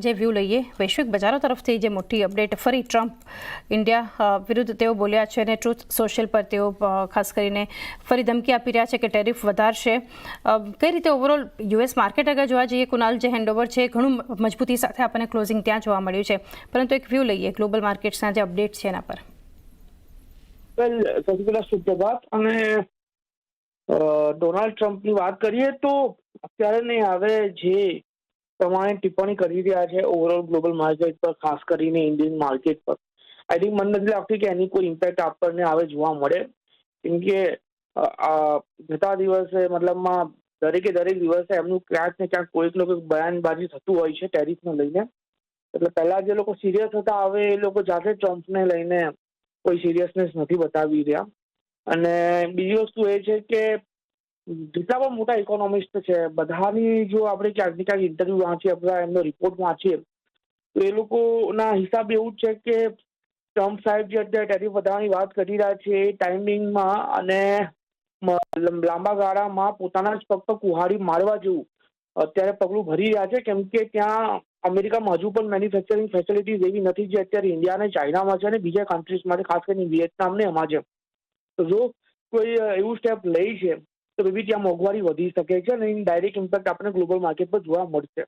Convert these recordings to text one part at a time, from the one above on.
જે વ્યૂ લઈએ વૈશ્વિક બજારો તરફથી જે મોટી અપડેટ ફરી ટ્રમ્પ ઇન્ડિયા વિરુદ્ધ તેઓ બોલ્યા છે અને ટ્રુથ સોશિયલ પર તેઓ ખાસ કરીને ફરી ધમકી આપી રહ્યા છે કે ટેરિફ વધારશે. કઈ રીતે ઓવરઓલ યુએસ માર્કેટ આગળ જોવા જઈએ કુનાલ, જે હેન્ડઓવર છે ઘણું મજબૂતી સાથે આપણને ક્લોઝિંગ ત્યાં જોવા મળ્યું છે, પરંતુ એક વ્યૂ લઈએ ગ્લોબલ માર્કેટ્સના જે અપડેટ છે એના પર. સૌથી પહેલા સુપ્રભાત. અને ડોનાલ્ડ ટ્રમ્પની વાત કરીએ તો અત્યારે નહીં, હવે જે પ્રમાણે ટિપ્પણી કરી રહ્યા છે ઓવરઓલ ગ્લોબલ માર્કેટ પર, ખાસ કરીને ઇન્ડિયન માર્કેટ પર, આઈ થિંક મને નથી લાગતું કે એની કોઈ ઇમ્પેક્ટ આપણને હવે જોવા મળે. કેમ કે જતા દિવસે મતલબમાં દરેક દિવસે એમનું ક્યાંક ને ક્યાંક કોઈક લોકો બયાનબાજી થતું હોય છે ટેરિફને લઈને. એટલે પહેલા જે લોકો સિરિયસ હતા, હવે એ લોકો જાતે ટ્રમ્પને લઈને કોઈ સિરિયસનેસ નથી બતાવી રહ્યા. અને બીજી વસ્તુ એ છે કે જેટલા પણ મોટા ઇકોનોમિસ્ટ છે બધાની જો આપણે ક્યાંક ને ક્યાંક ઇન્ટરવ્યુ વાંચીએ, અથવા એમનો રિપોર્ટ વાંચીએ, તો એ લોકોના હિસાબ એવું જ છે કે ટ્રમ્પ સાહેબ જે અત્યારે ટેરિફ વધારવાની વાત કરી રહ્યા છે એ ટાઈમિંગમાં અને લાંબા ગાળામાં પોતાના જ પગ પર કુહાડી મારવા જેવું અત્યારે પગલું ભરી રહ્યા છે. કેમ કે ત્યાં અમેરિકામાં હજુ પણ મેન્યુફેક્ચરિંગ ફેસિલિટીઝ એવી નથી જે અત્યારે ઇન્ડિયા અને ચાઇનામાં છે, અને બીજા કન્ટ્રીઝમાં, ખાસ કરીને વિયેતનામ ને એમાં છે. તો જો કોઈ એવું સ્ટેપ લે છે તો બી ત્યાં મોંઘવારી વધી શકે છે અને એની ડાયરેક્ટ ઇમ્પેક્ટ આપણે ગ્લોબલ માર્કેટ પર જોવા મળશે.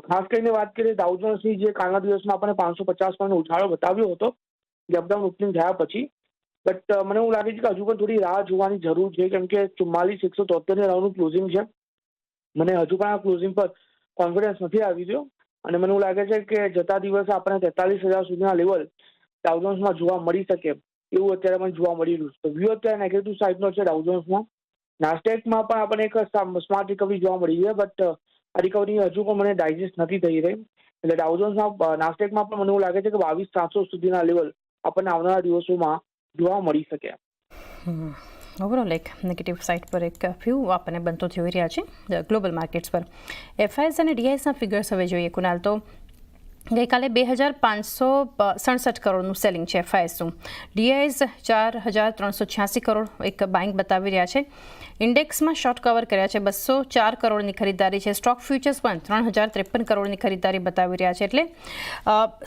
ખાસ કરીને વાત કરીએ ડાઉ જોન્સની, જે કાલના દિવસમાં આપણે 550 પોઈન્ટ ઉછાળો બતાવ્યો હતો ગેપડાઉન ઓપનિંગ થયા પછી. બટ મને એવું લાગે છે કે હજુ પણ થોડી રાહ જોવાની જરૂર છે, કેમ કે 44,173 રાઉન્ડનું ક્લોઝિંગ છે. મને હજુ પણ આ ક્લોઝિંગ પર કોન્ફિડન્સ નથી આવી રહ્યો, અને મને એવું લાગે છે કે જતા દિવસે આપણે 43,000 સુધીના લેવલ ડાઉ જોન્સમાં જોવા મળી શકે એવું અત્યારે મને જોવા મળી રહ્યું છે. વ્યૂ અત્યારે નેગેટિવ સાઇડનો છે ડાઉ જોન્સમાં. નાસ્ડેકમાં પણ આપણને એક સ્માર્ટ રિકવરી જોવા મળી છે, બટ આ રિકવરી હજુ પણ મને ડાયજેસ્ટ નથી થઈ રહી. એટલે ડાઉ જોન્સમાં, નાસ્ડેકમાં પણ મને એવું લાગે છે કે 22,700 સુધીના લેવલ આપણને આવનારા દિવસોમાં જોવા મળી શકે. ઓવરઓલ એક નેગેટિવ સાઇડ પર એક વ્યૂ આપણને બનતો જોઈ રહ્યા છે ગ્લોબલ માર્કેટ્સ પર. એફઆઈએસ અને ડીઆઈએસના ફિગર્સ હવે જોઈએ કુનાલ, તો ગઈકાલે 2,567 કરોડનું સેલિંગ છે એફઆઈએસનું. ડીઆઈએસ 4,386 કરોડ એક બાઇંગ બતાવી રહ્યા છે. ઇન્ડેક્સમાં શોર્ટ કવર કર્યા છે, 204 કરોડની ખરીદારી છે. સ્ટોક ફ્યુચર્સ પણ 3,053 કરોડની ખરીદારી બતાવી રહ્યા છે. એટલે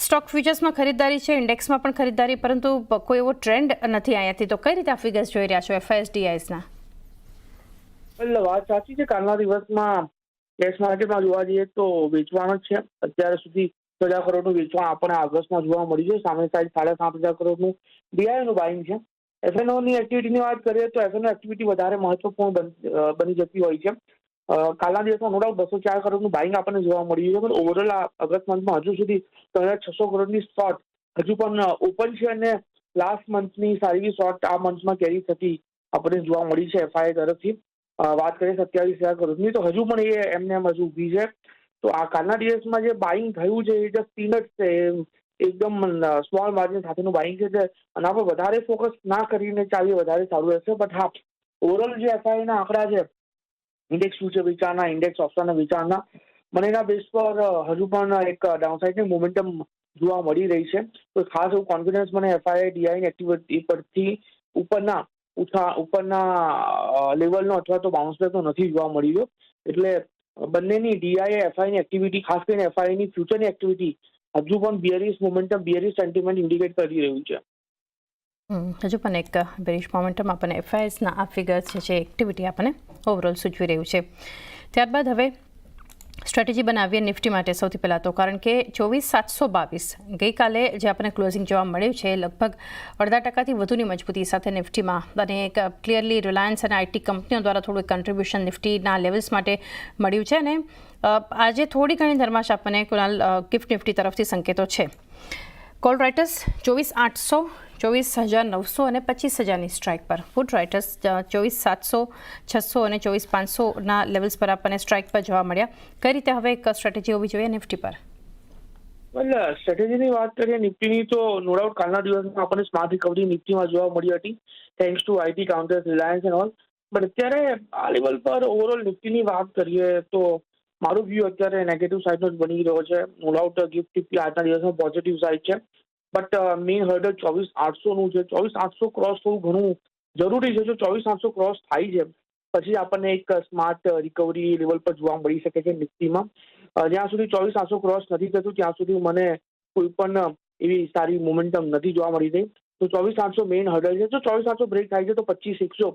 સ્ટોક ફ્યુચર્સમાં ખરીદારી છે, ઇન્ડેક્સમાં પણ ખરીદારી, પરંતુ કોઈ એવો ટ્રેન્ડ નથી અહીંયાથી. તો કઈ રીતે આ ફિગર્સ જોઈ રહ્યા છો એફઆઈએસ ડીઆઈએસના? એટલે વાત સાચી છે, કાલના દિવસમાં કેશ માર્કેટમાં જોવા જઈએ તો વેચવાનું જ છે. અત્યાર સુધી 1,000 કરોડનું વેચવાણ આપણને ઓગસ્ટમાં જોવા મળ્યું છે. સામે સાઈડ 7,500 કરોડનું ડીઆઈનું બાઇંગ છે. એફએનઓની એક્ટિવિટીની વાત કરીએ તો એફએનઓ એક્ટિવિટી વધારે મહત્વપૂર્ણ બની જતી હોય છે. કાલના દિવસમાં નો ડાઉટ 204 કરોડનું બાઇંગ આપણને જોવા મળ્યું છે, પણ ઓવરઓલ આ ઓગસ્ટ મંથમાં હજુ સુધી 3,600 કરોડની શોર્ટ હજુ પણ ઓપન છે, અને લાસ્ટ મંથની સારી શોર્ટ આ મંથમાં કેરી થતી આપણને જોવા મળી છે એફઆઈ તરફથી. વાત કરીએ 27,000 કરોડની, તો હજુ પણ એ એમને હજુ ઊભી છે. તો આ કાલના દિવસમાં જે બાઇંગ થયું છે એ જસ્ટ પીનટ છે, એકદમ સ્મોલ માર્જિન સાથેનું બાઇંગ છે. આના પર વધારે ફોકસ ના કરીને ચાલીએ વધારે સારું રહેશે. બટ હા, ઓવરઓલ જે એફઆઈના આંકડા છે, ઇન્ડેક્સ ફ્યુચર વિચારના, ઇન્ડેક્સ ઓપ્શનના વિચારના, મને એના બેઝ પર હજુ પણ એક ડાઉનસાઇડની મોમેન્ટમ જોવા મળી રહી છે. તો ખાસ એવું કોન્ફિડન્સ મને એફઆઈ ડીઆઈની એક્ટિવિટી પરથી ઉપરના લેવલનો અથવા તો બાઉન્સ બેકનો નથી જોવા મળી રહ્યો. એટલે બંનેની ડીઆઈ એફઆઈની એક્ટિવિટી, ખાસ કરીને એફઆઈની ફ્યુચરની એક્ટિવિટી હજુ પણ બિયરિશ મોમેન્ટમ, બિયરિશ સેન્ટિમેન્ટ ઇન્ડિકેટ કરી રહ્યું છે. હજુ પણ એક બેરિશ મોમેન્ટમ આપણને એફઆઈએસના આ ફિગર્સ છે એક્ટિવિટી આપણને ઓવરઓલ સૂચવી રહ્યું છે. ત્યારબાદ હવે સ્ટ્રેટેજી બનાવીએ નિફ્ટી માટે સૌથી પહેલાં તો, કારણ કે 24,722 ગઈકાલે જે આપણને ક્લોઝિંગ જોવા મળ્યું છે લગભગ 0.5% વધુની મજબૂતી સાથે નિફ્ટીમાં, અને એક ક્લિયરલી રિલાયન્સ અને આઈટી કંપનીઓ દ્વારા થોડું કન્ટ્રીબ્યુશન નિફ્ટીના લેવલ્સ માટે મળ્યું છે. અને આજે થોડી ઘણી ધરમાશ આપણને કુનાલ ગિફ્ટ નિફ્ટી તરફથી સંકેતો છે. કોલ રાઇટર્સ 24,800, 24,900 અને 25,000ની સ્ટ્રાઇક પર. પુટ રાઇટર્સ 24,700, 600 અને 24,500ના લેવલ્સ પર આપણને સ્ટ્રાઇક પર જોવા મળ્યા. કઈ રીતે હવે એક સ્ટ્રેટેજી હોવી જોઈએ નિફ્ટી પર? સ્ટ્રેટેજીની વાત કરીએ નિફ્ટીની, તો નો ડાઉટ કાલના દિવસમાં આપણને સ્માર્ટ રિકવરી નિફ્ટીમાં જોવા મળી હતી, thanks to IT counters, Reliance and all. But અત્યારે આ લેવલ પર ઓવરઓલ નિફ્ટીની વાત કરીએ તો મારું વ્યૂ અત્યારે નેગેટિવ સાઇડનો જ બની રહ્યો છે. નો ડાઉટ ગિફ્ટ નિફ્ટી આજના દિવસમાં પોઝિટિવ સાઇડ છે, બટ મેઇન હર્ડલ 24,800નું છે. 24,800 ક્રોસ થવું ઘણું જરૂરી છે. જો 24,800 ક્રોસ થાય છે પછી આપણને એક સ્માર્ટ રિકવરી લેવલ પર જોવા મળી શકે છે નિફ્ટીમાં. જ્યાં સુધી 24,800 ક્રોસ નથી થતું ત્યાં સુધી મને કોઈ પણ એવી સારી મોમેન્ટમ નથી જોવા મળી રહી. તો 24,800 મેઇન હર્ડલ છે. જો 24,800 બ્રેક થાય છે તો 25,100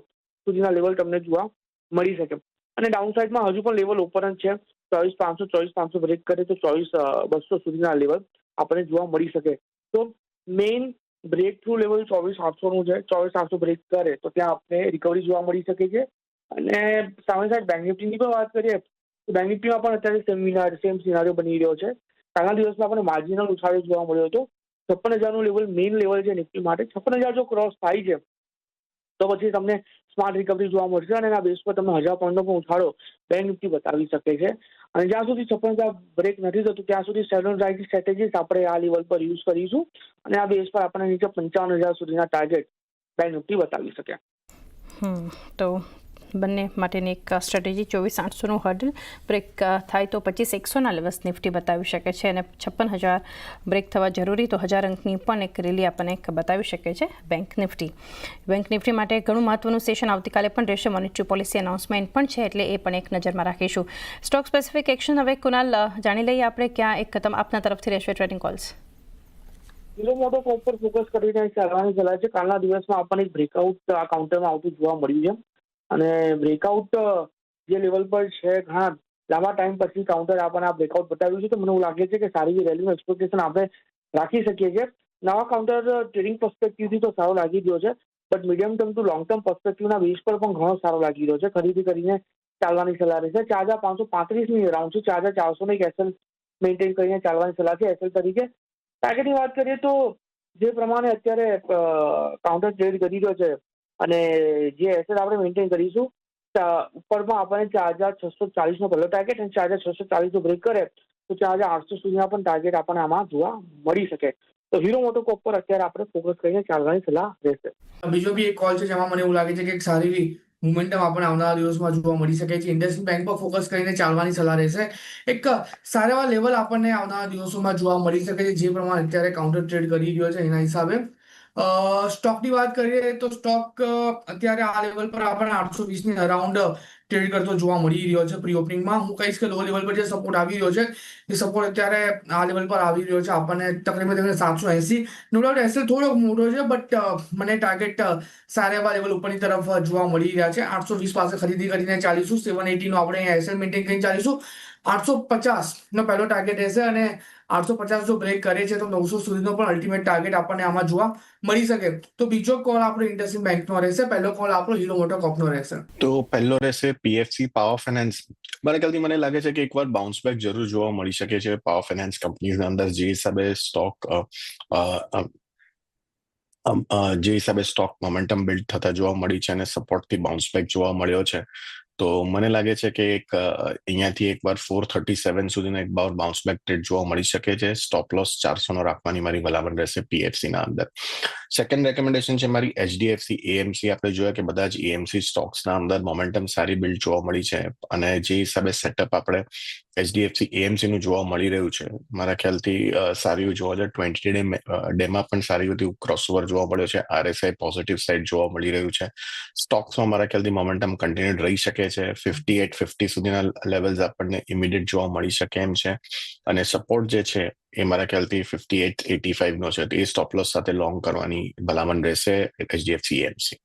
સુધીના લેવલ તમને જોવા મળી શકે. અને ડાઉન સાઇડમાં હજુ પણ લેવલ ઓપન જ છે. 24,500 બ્રેક કરે તો 24,200 સુધીના લેવલ આપણને જોવા મળી શકે. તો મેઇન બ્રેક થ્રુ લેવલ 24,800નું છે. 24,800 બ્રેક કરે તો ત્યાં આપણે રિકવરી જોવા મળી શકે છે. અને સામે સાઈડ બેંક નિફ્ટીની પણ વાત કરીએ તો બેંક નિફ્ટીમાં પણ અત્યારે સેમ સિનારીઓ બની રહ્યો છે. કાલના દિવસમાં આપણને માર્જિનલ ઉછાળો જોવા મળ્યો હતો. 56,000નું લેવલ મેઇન લેવલ છે નિફ્ટી માટે. 56,000 જો ક્રોસ થાય છે તો પછી તમને સ્માર્ટ રિકવરી જોવા મળશે અને એના બેઝ પર તમને 1,000 પોઈન્ટનો પણ ઉછાળો બેંક નિફ્ટી બતાવી શકે છે. અને જ્યાં સુધી 56,000 બ્રેક નથી થતું ત્યાં સુધી સેવન રાઇટ સ્ટ્રેટેજીસ આપણે આ લેવલ પર યુઝ કરીશું અને આ બેઝ પર આપણને નીચે 55,000 સુધીના ટાર્ગેટ બેંક નિફ્ટી બતાવી શકે. તો બંને માટેની એક સ્ટ્રેટેજી 24,800નું હર્ડલ બ્રેક થાય તો 25,100ના લેવલ્સ નિફ્ટી બતાવી શકે છે અને 56,000 બ્રેક થવા જરૂરી તો 1,000 અંકની પણ એક રેલી આપણને બતાવી શકે છે બેંક નિફ્ટી માટે ઘણું મહત્વનું સેશન આવતીકાલે પણ રહેશે. મોનેટરી પોલિસી અનાઉન્સમેન્ટ પણ છે એટલે એ પણ એક નજરમાં રાખીશું. સ્ટોક સ્પેસિફિક એક્શન હવે કુનાલ જાણી લઈએ આપણે ક્યાં એક આપના તરફથી રહેશે ટ્રેડિંગ કોલ્સ. હીરો મોટો પર ફોકસ કરીને ચાલવાની સલાહ છે. કાલના દિવસમાં આપણને એક બ્રેકઆઉટ આ કાઉન્ટરમાં આવતું જોવા મળ્યું છે અને બ્રેકઆઉટ જે લેવલ પર છે ઘણા લાંબા ટાઈમ પછી કાઉન્ટર આપણને આ બ્રેકઆઉટ બતાવ્યું છે. તો મને એવું લાગે છે કે સારી રેલીનું એક્સપેક્ટેશન આપણે રાખી શકીએ છીએ. નવા કાઉન્ટર ટ્રેડિંગ પર્સપેક્ટિવથી તો સારો લાગી રહ્યો છે but medium term to long term પર્સપેક્ટિવના બેઝ પર પણ ઘણો સારો લાગી રહ્યો છે. ખરીદી કરીને ચાલવાની સલાહ રહેશે. 4,535ની રાઉન્ડ છે. 4,400 એક એસએલ મેન્ટેન કરીને ચાલવાની સલાહ છે. એસએલ તરીકે ટાર્ગેટની વાત કરીએ તો જે પ્રમાણે અત્યારે કાઉન્ટર ટ્રેડ કરી રહ્યો છે અને જે એસેટ આપણે મેન્ટેન કરીશું ઉપરમાં આપણને 4,640નો પહેલો ટાર્ગેટ અને 4,640 બ્રેક કરે તો 4,800 સુધીના પણ ટાર્ગેટ આપણને આમાં જોવા મળી શકે. તો હીરો મોટોકોપ પર અત્યારે આપણે ફોકસ કરીને ચાલવાની સલાહ રહેશે. બીજો બી એક કોલ છે જેમાં મને એવું લાગે છે કે એક સારી મોમેન્ટમ આપણને આવનારા દિવસમાં જોવા મળી શકે છે. ઇન્ડસઇન્ડ બેંક પર ફોકસ કરીને ચાલવાની સલાહ રહેશે. એક સારા એવા લેવલ આપણને આવનારા દિવસોમાં જોવા મળી શકે છે જે પ્રમાણે અત્યારે કાઉન્ટર ટ્રેડ કરી રહ્યો છે એના હિસાબે. સ્ટોકની વાત કરીએ તો સ્ટોક અત્યારે આ લેવલ પર આપણને 820ની અરાઉન્ડ ટ્રેડ કરતો જોવા મળી રહ્યો છે પ્રી ઓપનિંગમાં. હું કહીશ કે લો લેવલ પર જે સપોર્ટ આવી રહ્યો છે એ સપોર્ટ અત્યારે આ લેવલ પર આવી રહ્યો છે આપણને તકરીબન 780. નો ડાઉટ એસએલ થોડો મોટો છે બટ મને ટાર્ગેટ સારા એવા લેવલ ઉપરની તરફ જોવા મળી રહ્યા છે. 820 પાસે ખરીદી કરીને ચાલીશું. 780નો આપણે એસએલ મેન્ટેન કરીને ચાલીશું. 850નો પહેલો ટાર્ગેટ રહેશે અને 850 જો બ્રેક કરે છે તો 900 સુધીનો પણ અલ્ટિમેટ ટાર્ગેટ આપણને આમાં જોવા મળી શકે. તો બીજો કોલ આપણો ઇન્ડસઇન્ડ બેંકનો રહેશે. પહેલો કોલ આપણો હીરો મોટોકોર્પનો રહેશે. તો પહેલો રહેશે પીએફસી પાવર ફાઇનાન્સ. મારા ખ્યાલથી મને લાગે છે કે એકવાર બાઉન્સ બેક જરૂર જોવા મળી શકે છે પાવર ફાઇનાન્સ કંપનીઝના અંદર જે હિસાબે સ્ટોક મોમેન્ટમ બિલ્ડ થતા જોવા મળી છે અને સપોર્ટથી બાઉન્સ બેક જોવા મળ્યો છે. તો મને લાગે છે કે એક અહીંયાથી એકવાર 437 સુધીનો એક બાઉન્સ બેક ટ્રેડ જોવા મળી શકે છે. સ્ટોપ લોસ 400નો રાખવાની મારી ભલામણ રહેશે પીએફસીના અંદર. સેકન્ડ રેકમેન્ડેશન છે મારી એચડીએફસી એએમસી. આપણે જોયા કે બધા જ એએમસી સ્ટોક્સના અંદર મોમેન્ટમ સારી બિલ્ડ જોવા મળી છે અને જે હિસાબે સેટઅપ આપણે એચડીએફસી એએમસીનું જોવા મળી રહ્યું છે મારા ખ્યાલથી સારી એવું જોવા જાય. 20 ડેમાં પણ સારી એવું ક્રોસઓવર જોવા મળ્યો છે. આરએસઆઈ પોઝિટિવ સાઇડ જોવા મળી રહ્યું છે. સ્ટોક્સમાં મારા ખ્યાલથી મોમેન્ટમ કન્ટિન્યુડ રહી શકે છે. 58-50 સુધીના લેવલ્સ આપણને ઇમિડિયેટ જોવા મળી શકે એમ છે અને સપોર્ટ જે છે એ મારા ખ્યાલથી 58-85નો છે. એ સ્ટોપ લોસ સાથે લોંગ કરવાની ભલામણ રહેશે એચડીએફસી એએમસી.